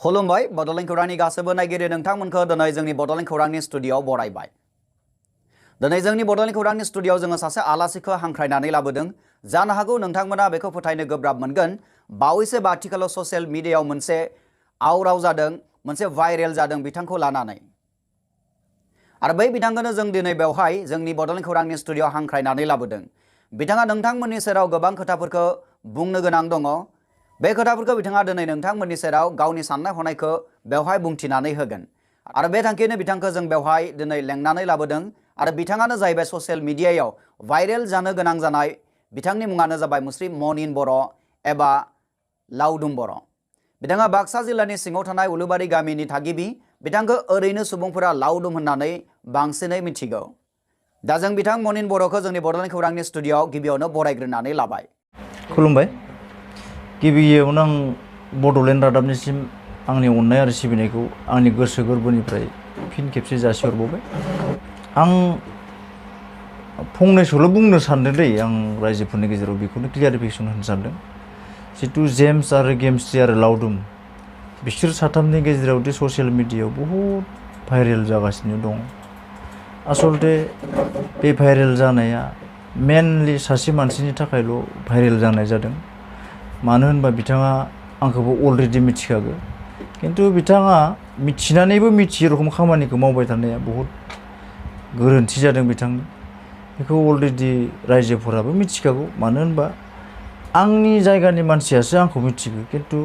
खुलुमबाय बड'लेण्ड खौरांनि गासैबो नायगिरि नोंथांमोनखौ दिनै जोंनि बड'लेण्ड खौरांनि स्टुडिय'आव बरायबाय। दिनै जोंनि बड'लेण्ड खौरांनि स्टुडिय'आव जोङो सासे आलासिखौ हांख्रायनानै लाबोदों। जानो हागौ नोंथांमोना बेखौ फोथायनो गोब्राब मोनगोन। बावैसो आथिखालाव ससियेल मिडियायाव मोनसे आवराव जादों, मोनसे भाइरेल जादों बिथांखौ लानानै। आरो बै बिथांखौनो जों दिनै बेवहाय जोंनि बड'लेण्ड खौरांनि स्टुडिय'आव हांख्रायनानै लाबोदों। बिथाङा नोंथांमोननि सेराव गोबां खोथाफोरखौ बुंनो गोनां दङ। बे खोथाफोरखौ बिथाङा दिनै नोंथांमोननि सेराव गावनि साननाय हनायखौ बेवहाय बुंथिनानै होगोन। आरो बे थांखिनो बिथांखौ जों बेवहाय दिनै लेंनानै लाबोदों। आरो बिथाङानो जाहैबाय ससियेल मिडियायाव भाइरेल जानो गोनां जानाय, बिथांनि मुङानो जाबाय मुस्रि मनिन बर' एबा लाउदुम बर'। बिथाङा बाक्सा जिल्लानि सिङाव थानाय उलुबारि गामिनि थागिबि। बिथांखौ ओरैनो सुबुंफोरा लाउदुम होननानै बांसिनै मिथिगौ। दा जों बिथां मनिन बर'खौ जोंनि बड'लेण्ड खौरांनि स्टुडिय'आव गिबियावनो बरायग्रोनानै लाबाय। खुलुमबाय। गिबियावनो आं बड'लेण्ड रादाबनिसिम आंनि अननाय आरो सिबिनायखौ आंनि गोसो गोरबोनिफ्राय फिन खेबसे जासिहरबावबाय। आं फंनैसोल' बुंनो सानदों दै, आं रायजोफोरनि गेजेराव बेखौनो क्लियारिफिकेसन होनो सानदों। जितु जेम्स आरो गेमस्रि आरो लाउदुम, बिसोर साथामनि गेजेराव दि ससियेल मिडियायाव बहुद भाइरेल जागासिनो दं। आसलते बे भाइरेल जानाया मेनलि सासे मानसिनि थाखायल' भाइरेल जानाय जादों। मानो होनबा बिथाङा आंखौबो अलरेडि मिथिखागौ, खिन्थु बिथाङा मिथिनानैबो मिथियै रखम खामानिखौ मावबाय थानाया बहुद गोरोन्थि जादों बिथांनि। बेखौ अलरेडि रायजोफोराबो मिथिखागौ। मानो होनबा आंनि जायगानि मानसियासो आंखौ मिथिगौ, खिन्थु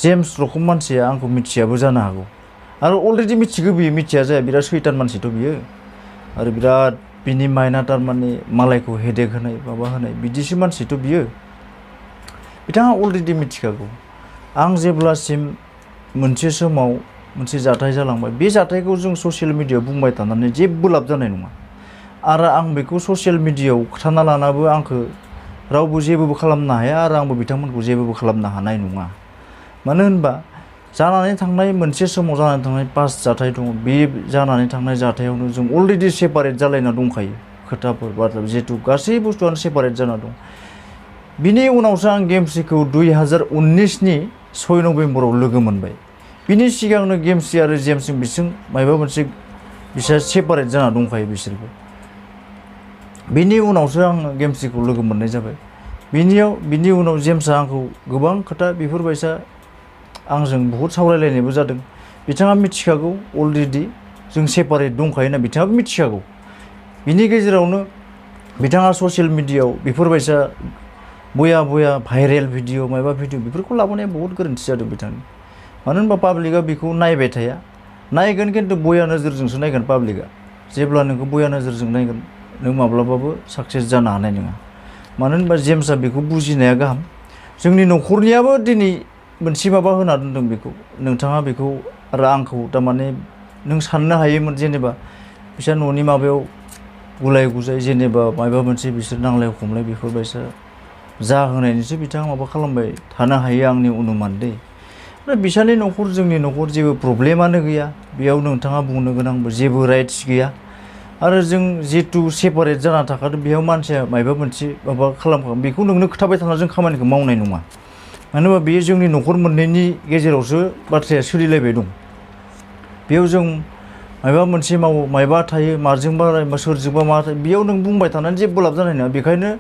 जेम्स रखम मानसिया आंखौ मिथियाबो जानो हागौ। आरो अलरेडि मिथिगौ, बियो मिथिया जाया, बिराद सैतान मानसिथ' बियो। आरो बिराद बिनि माइन्डआ थारमाने मालायखौ हेडेक होनाय माबा होनाय बिदिसो मानसिथ' बियो। बिथाङा अलरेडि मिथिखागौ। आं जेब्लासिम मोनसे समाव मोनसे जाथाय जालांबाय, बे जाथायखौ जों ससियेल मिडियायाव बुंबाय थानानै जेबो लाब जानाय नङा। आरो आं बेखौ ससियेल मिडियायाव खिथाना लानाबो आंखौ रावबो जेबोबो खालामनो हाया, आरो आंबो बिथांमोनखौ जेबोबो खालामनो हानाय नङा। मानो होनबा जानानै थांनाय मोनसे समाव जानानै थांनाय पास्ट जाथाय दङ। बे जानानै थांनाय जाथायावनो जों अलरेडि सेपारेट जालायना दंखायो। खोथाफोर बाथ्रा जिहेतु गासै बुस्थुआनो सेपारेट जाना दं। बिनि उनावसो आं गेमस्रिखौ 2019नि 6 नभेम्बराव लोगो मोनबाय। बिनि सिगांनो गेमस्रि आरो जेम्सजों बिसोर माबा मोनसे बिसोर सेपारेट जाना दंखायो बिसोरबो। बिनि उनावसो आं गेमस्रिखौ लोगो मोननाय जाबाय। बिनि उनाव जेम्सआ आंखौ गोबां खोथा बेफोरबायसा आंजों बहुद सावरायलायनायबो जादों। बिथाङा मिथिखागौ अलरेडि जों सेपारेट दंखायो होनना बिथाङाबो मिथिखागौ। बिनि गेजेरावनो बिथाङा ससियेल मिडियायाव बेफोरबायसा बया भाइरेल भिडिअ माबा भिडिअ बेफोरखौ लाबोनाया बहुद गोरोन्थि जादों बिथांनि। मानो होनबा पाब्लिकआ बेखौ नायबाय थाया, नायगोन खिन्थु बया नोजोरजोंसो नायगोन पाब्लिकआ। जेब्ला नोंखौ बया नोजोरजों नायगोन, नों माब्लाबाबो साक्सेस जानो हानाय नङा। मानो होनबा जेम्सआ बेखौ बुजिनाया गाहाम। जोंनि न'खरनियाबो दिनै मोनसे माबा होना दोनदों बेखौ, नोंथाङा बेखौ आरो आंखौ थारमाने नों साननो हायोमोन जेनेबा बिसोर न'नि माबायाव गुलाय गुजाय जेनेबा माबा मोनसे बिसोर नांलाय खमलाय बेफोरबायसा जाहोनायनिसो बिथाङा माबा खालामबाय थानो हायो आंनि अनुमान दै। आरो बिसोरनि न'खर जोंनि न'खर जेबो प्रब्लेमानो गैया। बेयाव नोंथाङा बुंनो गोनांबो जेबो राइट्स गैया। आरो जों जिहेतु सेपारेट जाना थाखादों, बेयाव मानसिया माबा मोनसे माबा खालामखागोन, बेखौ नोंनो खोथाबाय थाना जों खामानिखौ मावनाय नङा। मानो होनबा बेयो जोंनि न'खर मोननैनि गेजेरावसो बाथ्राया सोलिलायबाय दं। बेयाव जों माबा मोनसे मावो, माबा थायो, माजोंबा सोरजोंबा मा थायो, बेयाव नों बुंबाय थानानै जेबो लाब जानाय नङा। बेखायनो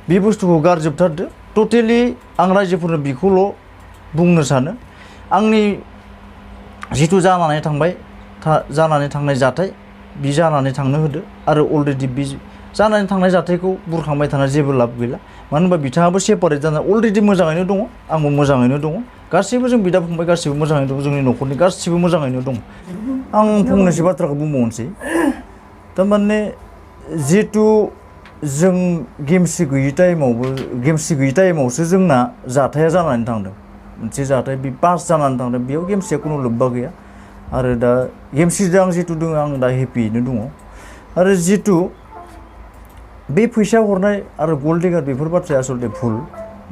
बे बुस्थुखौ गारजोबथारदो। टटेलि आं रायजोफोरनो बेखौल' बुंनो सानो, आंनि जिथु जानानै थांनाय जाथाय, बि जानानै थांनो होदो। आरो अलरेडि बि जानानै थांनाय जाथायखौ बुरखांबाय थाना जेबो लाब गैला। मानो होनबा बिथाङाबो सेपारेट जाना अलरेडि मोजाङैनो दङ, आंबो मोजाङैनो दङ, गासैबो जों बिदा फंबाय गासैबो मोजाङैनो दं, जोंनि न'खरनि गासैबो मोजाङैनो दं। आं फंनैसो बाथ्राखौ बुंबावनोसै। थारमाने जिहेतु जों गेमस्रि गैयि टाइमावसो जोंना जाथाया जानानै थांदों। मोनसे जाथाय बे पास जानानै थांदों, बेयाव गेमस्रिया खुनु लोब्बा गैया। आरो दा गेमस्रिजों आं जितु दङ, आं दा हेपियैनो दङ। आरो जितु बे फैसा हरनाय आरो गल्ड डिगार बेफोर बाथ्राया आसलते भुल।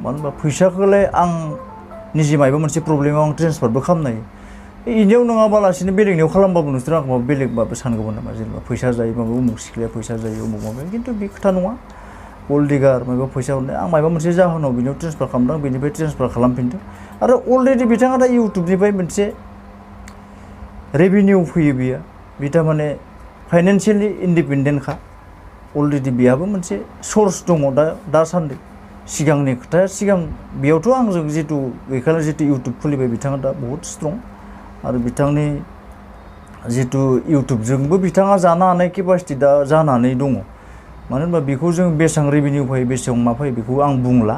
मानो होनबा फैसाखौलाय आं निजे माबा मोनसे प्रब्लेमाव आं ट्रेन्सफारबो खालामनो हायो। इनियाव नङाबालासिनो बेलेगनियाव खालामबाबो नोंसोर आंखौ बेलेग माबा सानगौमोन नामा, जेनेबा फैसा जायो माबा उमुक सिख्लाया फैसा जायो उमुक माबा, खिन्थु बे खोथा नङा। गल्ड डिगार माबा फैसा हरनाय, आं माबा मोनसे जाहोनाव बिनियाव ट्रेन्सफार खालामदों, बेनिफ्राय ट्रेन्सफार खालामफिनदों। आरो अलरेडि बिथाङा दा इउटुबनिफ्राय मोनसे रेभिनिउ फैयो बियो बिथा माने फाइनान्सियेलि इन्डिपेन्डेन्टखा अलरेडि बिहाबो मोनसे सर्स दङ दासान्दि सिगांनि खोथाया सिगां बेयावथ' आंजों जितु गैखाला जितु इउटुब खुलिबाय बिथाङा दा बहुत स्ट्रं आरो बिथांनि जितु इउटुबजोंबो बिथाङा जानो हानाय केपासिटि दा जानानै दङ मानो होनबा बेखौ जों बेसेबां रेभिनिउ फैयो बेसेबां मा फैयो बेखौ आं बुंला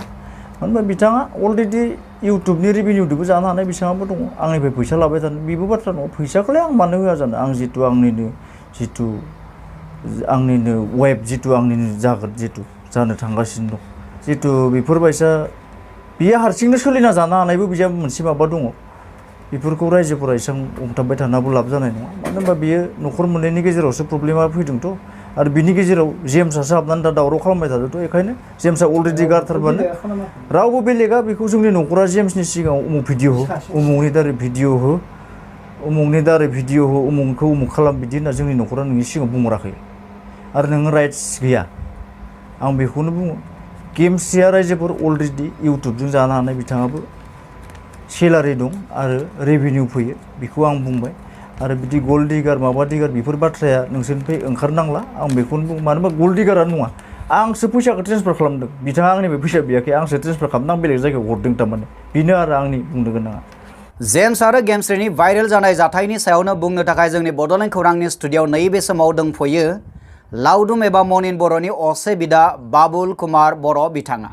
मानो होनबा बिथाङा अलरेडि इउटुबनि रेभिनिउदोबो जानो हानाय बेसेबांबो दङ आंनिफ्राय फैसा लाबाय थानो बेबो बाथ्रा नङा फैसाखौलाय आं मानो होआ जानो आं जितु आंनिनो वेब जितु आंनिनो जागोन जितु जानो थांगासिनो दं जितु बेफोरबायसा बियो हारसिंनो सोलिना जानो हानायबो बिहा मोनसे माबा दङ बेफोरखौ रायजोफोरा एसेबां हमथाबबाय थानाबो लाब जानाय नङा मानो होनबा बियो न'खर मोननैनि गेजेरावसो प्रब्लेमा फैदोंथ' आरो बिनि गेजेराव जेम्सआसो हाबनानै दा दावराव खालामबाय थादोंथ' बेखायनो जेम्सआ अलरेडि गारथारबानो रावबो बेलेगा बेखौ जोंनि न'खरा जेम्सनि सिगाङाव उमुक भिडिअ हो उमुकनि दारै भिडिअ हो उमुकनि दारै भिडिअ हो उमुकखौ उमुक खालाम बिदि होनना जोंनि न'खरा नोंनि सिगाङाव बुंहराखै आरो नोङो राइट्स गैया आं बेखौनो बुङो गेमस्रिया रायजोफोर अलरेडि इउटुबजों जानो हानाय बिथाङाबो सेलारि दं आरो रेभिनिउ फैयो बेखौ आं बुंबाय आरो बिदि गल्ड डिगार माबा डिगार बेफोर बाथ्राया नोंसोरनिफ्राय ओंखारनांला आं बेखौनो बुङो मानो होनबा गल्ड डिगारानो नङा आंसो फैसाखौ ट्रेन्सफार खालामदों बिथाङा आंनिफ्राय फैसा बियाखै आंसो ट्रेन्सफार खालामदों आं बेलेग जायगायाव हरदों थारमाने बेनो आरो आंनि बुंनो गोनाङा जेम्स आरो गेमस्रिनि भाइरेल जानाय जाथायनि सायावनो बुंनो थाखाय जोंनि बड'लेण्ड खौरांनि स्टुडिअ'आव नैबे समाव दंफैयो लाउदुम एबा मनिन बर'नि असे बिदा बाबुल कुमार बर' बिथाङा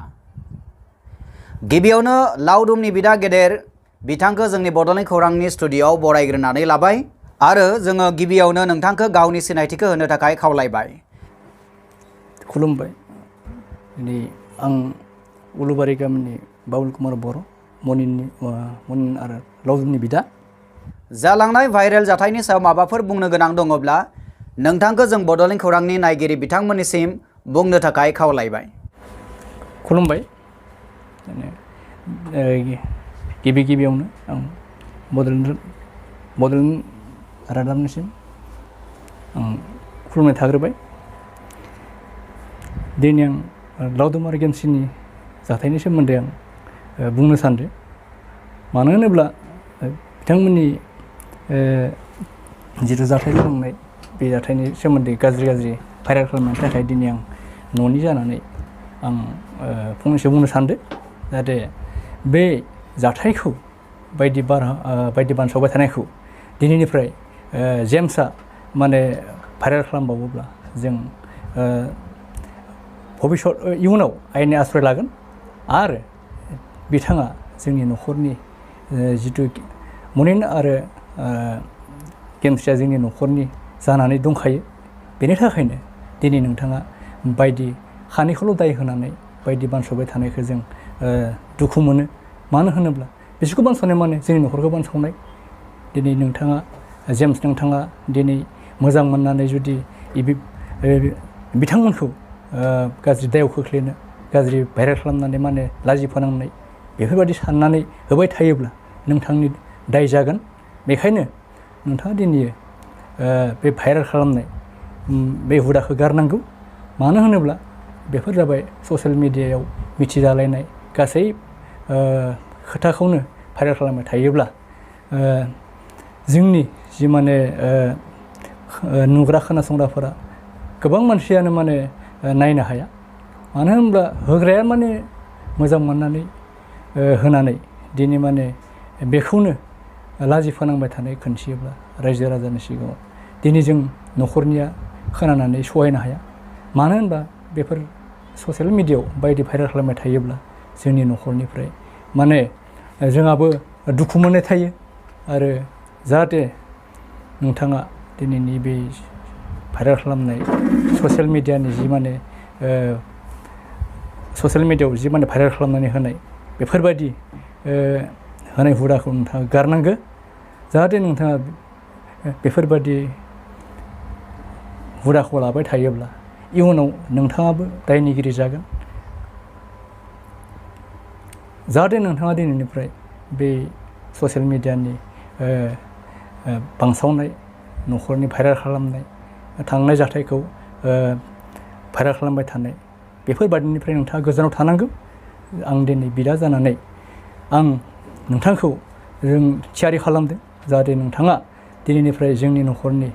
गिबियावनो लाउदुमनि बिदा गेदेर बिथांखौ जोंनि बड'लेण्ड खौरांनि स्टुडिअ'आव बरायग्रोनानै लाबाय आरो जोङो गिबियावनो नोंथांखौ गावनि सिनायथिखौ होनो थाखाय खावलायबाय खुलुमबाय दिनै आं उलुबारि गामिनि बाबुल कुमार बर' मनिन आरो लाउदुमनि बिदा जालांनाय भाइरेल जाथायनि सायाव माबाफोर बुंनो गोनां दङब्ला नोंथांखौ जों बड'लेण्ड खौरांनि नायगिरि बिथांमोननिसिम बुंनो थाखाय खावलायबाय खुलुमबाय गिबियावनो आं बड'लेण्ड रादाबनिसिम आं खुलुमनाय थाग्रोबाय दिनै आं लाउदुम आरो गेमस्रिनि जाथायनि सोमोन्दै आं बुंनो सानदों मानो होनोब्ला बिथांमोननि जिथु जाथाय जालांनाय बे जाथायनि सोमोन्दै गाज्रि भाइरेल खालामनायनि थाखाय दिनै आं न'नि जानानै आं फंनैसो बुंनो सानदों जाहाथे बे जाथायखौ बायदि बानसावबाय थानायखौ दिनैनिफ्राय जेम्सआ माने भाइरेल खालामबावोब्ला जों भबिष्यत इयुनाव आयेननि आश्रय लागोन आरो बिथाङा जोंनि न'खरनि जिथु मनिन आरो गेमस्रिया जोंनि न'खरनि जानानै दंखायो बेनि थाखायनो दिनै नोंथाङा बायदि खानैखौल' दाय होनानै बायदि बानसावबाय थानायखौ जों दुखु मोनो मानो होनोब्ला बिसोरखौ बानसावनाय माने जोंनि न'खरखौ बानसावनाय दिनै नोंथाङा जेम्स नोंथाङा दिनै मोजां मोननानै जुदि बिथांमोनखौ गाज्रि दायाव खोख्लैनो गाज्रि भाइरेल खालामनानै माने लाजि फोनांनाय बेफोरबायदि साननानै होबाय थायोब्ला नोंथांनि दाय जागोन बेखायनो नोंथाङा दिनै बे भाइरेल खालामनाय बे हुदाखौ गारनांगौ मानो होनोब्ला बेफोर जाबाय ससियेल मिडियायाव मिथिजालायनाय गासै खोथाखौनो भाइरेल खालामबाय थायोब्ला जोंनि जि माने नुग्रा खोनासंग्राफोरा गोबां मानसियानो माने नायनो हाया मानो होनब्ला होग्राया माने मोजां मोननानै होनानै दिनै माने बेखौनो लाजि फोनांबाय थानाय खोन्थियोब्ला रायजो राजानि सिगाङाव दिनै जों न'खरनिया खोनानानै सहायनो हाया मानो होनबा बेफोर ससियेल मिडियायाव बायदि भाइरेल खालामबाय थायोब्ला जोंनि न'खरनिफ्राय माने जोंहाबो दुखु मोननाय थायो आरो जाहाथे नोंथाङा दिनैनि बे भाइरेल खालामनाय ससियेल मिडियानि जि माने ससियेल मिडियायाव जि माने भाइरेल खालामनानै होनाय बेफोरबायदि होनाय हुदाखौ नोंथाङा गारनांगौ जाहाथे नोंथाङा बेफोरबायदि हुदाखौ लाबाय थायोब्ला इयुनाव नोंथाङाबो दायनिगिरि जागोन जाहाथे नोंथाङा दिनैनिफ्राय बे ससियेल मिडियानि बांसावनाय न'खरनि भाइरेल खालामनाय थांनाय जाथायखौ भाइरेल खालामबाय थानाय बेफोरबायदिनिफ्राय नोंथाङा गोजानाव थानांगौ आं दिनै बिदा जानानै आं नोंथांखौ जों थियारि खालामदों जाहाथे नोंथाङा दिनैनिफ्राय जोंनि न'खरनि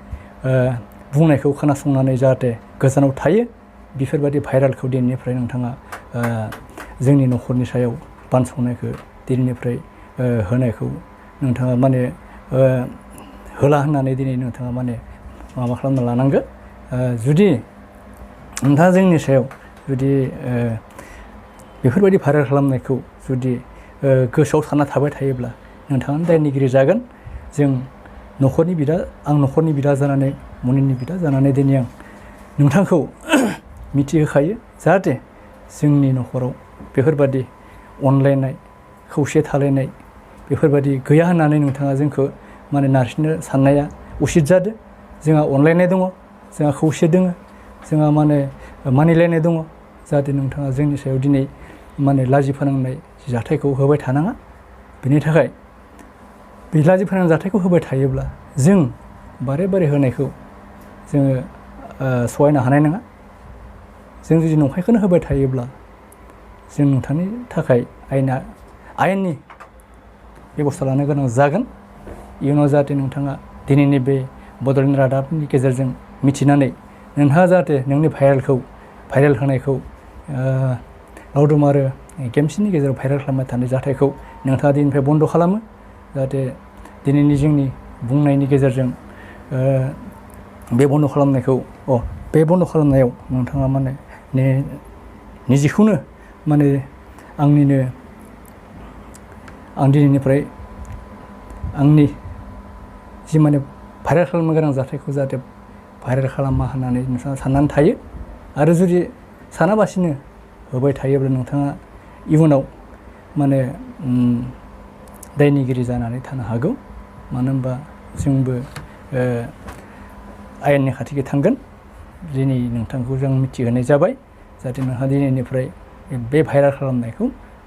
बुंनायखौ खोनासंनानै जाहाथे गोजानाव थायो बेफोरबायदि भाइरेलखौ दिनैनिफ्राय नोंथाङा जोंनि न'खरनि सायाव बानस'नायखौ दिनैनिफ्राय होनायखौ नोंथाङा माने होला होननानै दिनै नोंथाङा माने माबा खालामना लानांगो जुदि नोंथाङा जोंनि सायाव जुदि बेफोरबायदि भाइरेल खालामनायखौ जुदि गोसोआव सानना थाबाय थायोब्ला नोंथाङानो दायनिगिरि जागोन जों आं न'खरनि बिदा जानानै मुनिनि बिदा जानानै दिनै आं नोंथांखौ मिथिहोखायो जाहाथे जोंनि न'खराव बेफोरबादि अनलायनाय खौसे थालायनाय बेफोरबादि गैया होननानै नोंथाङा जोंखौ माने नारसिननो साननाया उसित जादों जोंहा अनलायनाय दङ जोंहा खौसे दङ जोंहा माने मानिलायनाय दङ जाहाथे नोंथाङा जोंनि सायाव दिनै माने लाजि फोनांनाय जाथायखौ होबाय थानाङा बेनि थाखाय बे लाजि फोनांनाय जाथायखौ होबाय थायोब्ला जों बारे बारे होनायखौ जोङो सहायनो हानाय नङा जों जुदि नंखायखौनो होबाय थायोब्ला जों नोंथांनि थाखाय आयेननि बेबस्था लानो गोनां जागोन इयुनाव जाहाथे नोंथाङा दिनैनि बे बड'लेण्ड रादाबनि गेजेरजों मिथिनानै नोंथाङा जाहाथे नोंनि भाइरेल होनायखौ लावदुम आरो गेमस्रिनि गेजेराव भाइरेल खालामबाय थानाय जाथायखौ नोंथाङा दिनैनिफ्राय बन्द' खालामो जाहाथे दिनैनि जोंनि बुंनायनि गेजेरजों बे बन्द' खालामनायाव नोंथाङा माने निजेखौनो माने आं दिनैनिफ्राय आंनि जि माने भाइरेल खालामनो गोनां जाथायखौ जाहाथे भाइरेल खालामा होननानै नोंथाङा साननानै थायो आरो जुदि सानाबासिनो होबाय थायोब्ला नोंथाङा इयुनाव माने दायनिगिरि जानानै थानो हागौ मानो होनबा जोंबो आयेननि खाथिखै थांगोन दिनै नोंथांखौ जों मिथिहोनाय जाबाय जाहाथे नोंहा दिनैनिफ्राय बे भाइरेल खालामनायखौ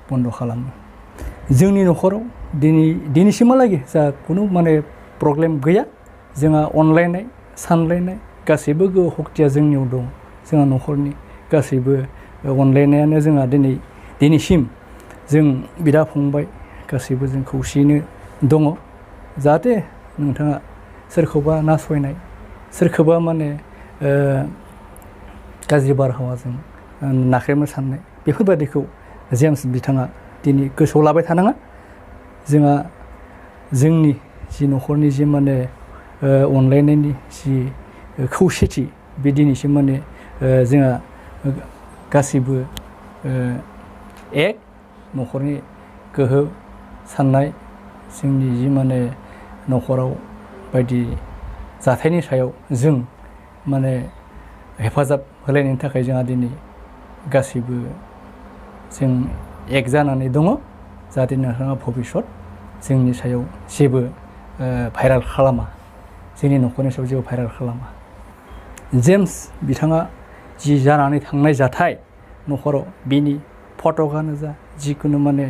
बन्द' खालामो जोंनि न'खराव दिनैसिमहालागै जा खुनु माने प्रब्लेम गैया जोंहा अनलायनाय सानलायनाय गासैबो गोहो सक्तिया जोंनियाव दं जोंहा न'खरनि गासैबो अनलायनायानो जोंहा दिनैसिम जों बिदा फंबाय गासैबो जों खौसेयैनो दङ जाहाथे नोंथाङा सोरखौबा नासयनाय सोरखौबा माने गाज्रि बारहावाजों नाख्रेबनो साननाय बेफोरबायदिखौ जेम्स बिथाङा दिनै गोसोआव लाबाय थानाङा जोंहा जोंनि जि न'खरनि जि माने अनलायनायनि जि खौसेथि बे दिनैसिम माने जोंहा गासैबो एक न'खरनि गोहो साननाय जोंनि जि माने न'खराव बायदि जाथायनि सायाव जों माने हेफाजाब होलायनायनि थाखाय जोंहा दिनै गासैबो जों एक जानानै दङ जाहाथे नोंथाङा भबिसत जोंनि सायाव जेबो भाइरेल खालामा जोंनि न'खरनि सायाव जेबो भाइरेल खालामा जेम्स बिथाङा जि जानानै थांनाय जाथाय न'खराव बिनि फटकआनो जा जिखुनु माने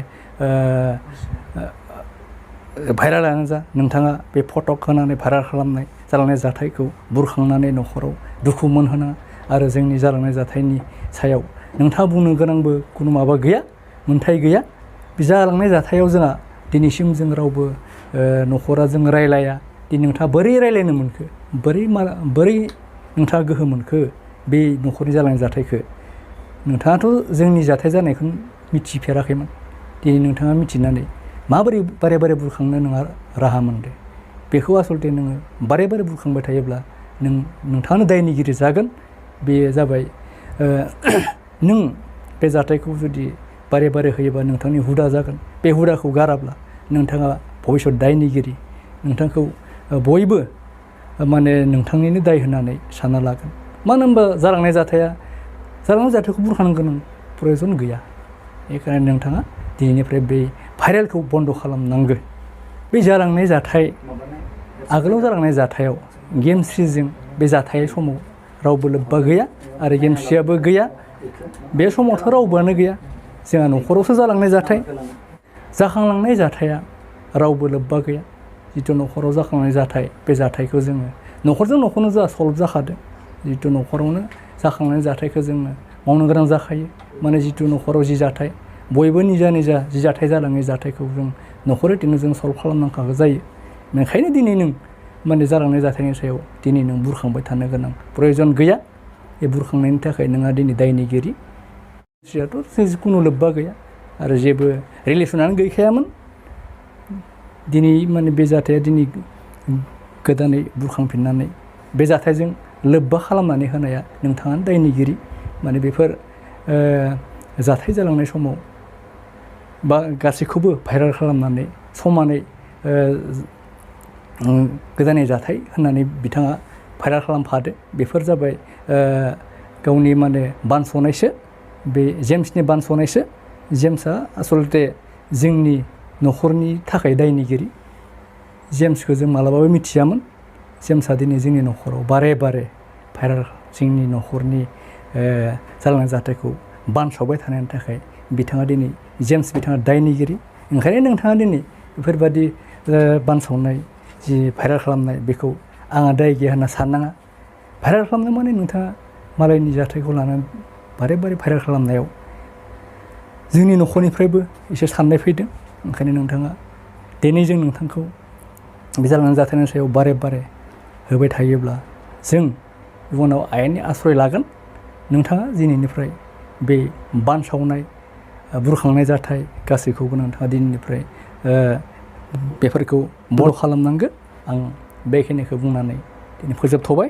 भाइरेलानो जा नोंथाङा बे फटक होनानै भाइरेल खालामनाय जालांनाय जाथायखौ बुरखांनानै न'खराव दुखु मोनहोनाङा आरो जोंनि जालांनाय जाथायनि सायाव नोंथाङा बुंनो गोनांबो खुनु माबा गैया मोन्थाय गैया बे जालांनाय जाथायाव जोंहा दिनैसिम जों रावबो न'खरा जों रायलाया दिनै नोंथाङा बोरै रायलायनो मोनखो बोरै नोंथाङा गोहो मोनखो बे न'खरनि जालांनाय जाथायखौ नोंथाङाथ' जोंनि जाथाय जानायखौ मिथिफेराखैमोन दिनै नोंथाङा मिथिनानै माबोरै बारे बारे बुरखांनो नोंहा राहा मोनदो बेखौ आसलथे नोङो बारे बारे बुरखांबाय थायोब्ला नोंथाङानो दायनिगिरि जागोन बेयो जाबाय नों बे जाथायखौ जुदि बारे बारे होयोबा नोंथांनि हुदा जागोन बे हुदाखौ गाराब्ला नोंथाङा भबिसत दायनिगिरि नोंथांखौ बयबो माने नोंथांनिनो दाय होननानै सानना लागोन मानो होनबा जालांनाय जाथायखौ बुरखांनो गोनां प्रयजन गैया बेखायनो नोंथाङा दिनैनिफ्राय बे भाइरेलखौ बन्द' खालामनांगौ बे जालांनाय जाथाय आगोलाव जालांनाय जाथायाव गेमस्रिजों बे जाथाय समाव रावबो लोब्बा गैया आरो गेमस्रियाबो गैया बे समावथ' रावबोआनो गैया जोंहा न'खरावसो जालांनाय जाथाय जाखांलांनाय जाथाया रावबो लोब्बा गैया जिथु न'खराव जाखांनाय जाथाय बे जाथायखौ जोङो न'खरजों जोंहा सल्भ जाखादों जिथु न'खरावनो जाखांनाय जाथायखौ जोङो मावनो गोनां जाखायो माने जिथु न'खराव जि जाथाय बयबो निजा जि जाथाय जालांनाय जाथायखौ जों न'खरैनो जों सल्भ खालामनांखागौ जायो बेनिखायनो दिनै नों माने जालांनाय जाथायनि सायाव दिनै नों बुरखांबाय थानो गोनां प्रयजन गैया। बे बुरखांनायनि थाखाय नोंहा दिनै दायनिगिरि जिहेथु खुनु लोब्बा गैया आरो जेबो रिलेसनानो गैखायामोन। दिनै माने बे जाथाया दिनै गोदानै बुरखांफिननानै बे जाथायजों लोब्बा खालामनानै होनाया नोंथाङानो दायनिगिरि। माने बेफोर जाथाय जालांनाय समाव बा गासैखौबो भाइरेल खालामनानै समानै गोदानै जाथाय होननानै बिथाङा भाइरेल खालामफादो। बेफोर जाबाय गावनि माने बानस'नायसो, बे जेम्सनि बानस'नायसो। जेम्सआ आसलथे जोंनि न'खरनि थाखाय दायनिगिरि। जेम्सखौ जों मालाबाबो मिथियामोन। जेम्सआ दिनै जोंनि न'खराव बारे बारे भाइरेल जोंनि न'खरनि जालांनाय जाथायखौ बानसावबाय थानायनि थाखाय बिथाङा दिनै जेम्स बिथाङा दायनिगिरि। ओंखायनो नोंथाङा दिनै बेफोरबादि बानसावनाय जि भाइरेल खालामनाय बेखौ आंहा दाय गैया होनना साननाङा। भाइरेल खालामनाय माने नोंथाङा मालायनि जाथायखौ लानानै बारे बारे भाइरेल खालामनायाव जोंनि न'खरनिफ्रायबो एसे साननाय फैदों। ओंखायनो नोंथाङा दिनै जों नोंथांखौ बे जालांनाय जाथायनि सायाव बारे बारे होबाय थायोब्ला जों इयुनाव आयेननि आश्रय लागोन। नोंथाङा दिनैनिफ्राय बे बानसावनाय बुरखांनाय जाथाय गासैखौबो नोंथाङा दिनैनिफ्राय बेफोरखौ बन्द' खालामनांगोन। आं बेखिनिखौ बुंनानै दिनै फोजोबथ'बाय।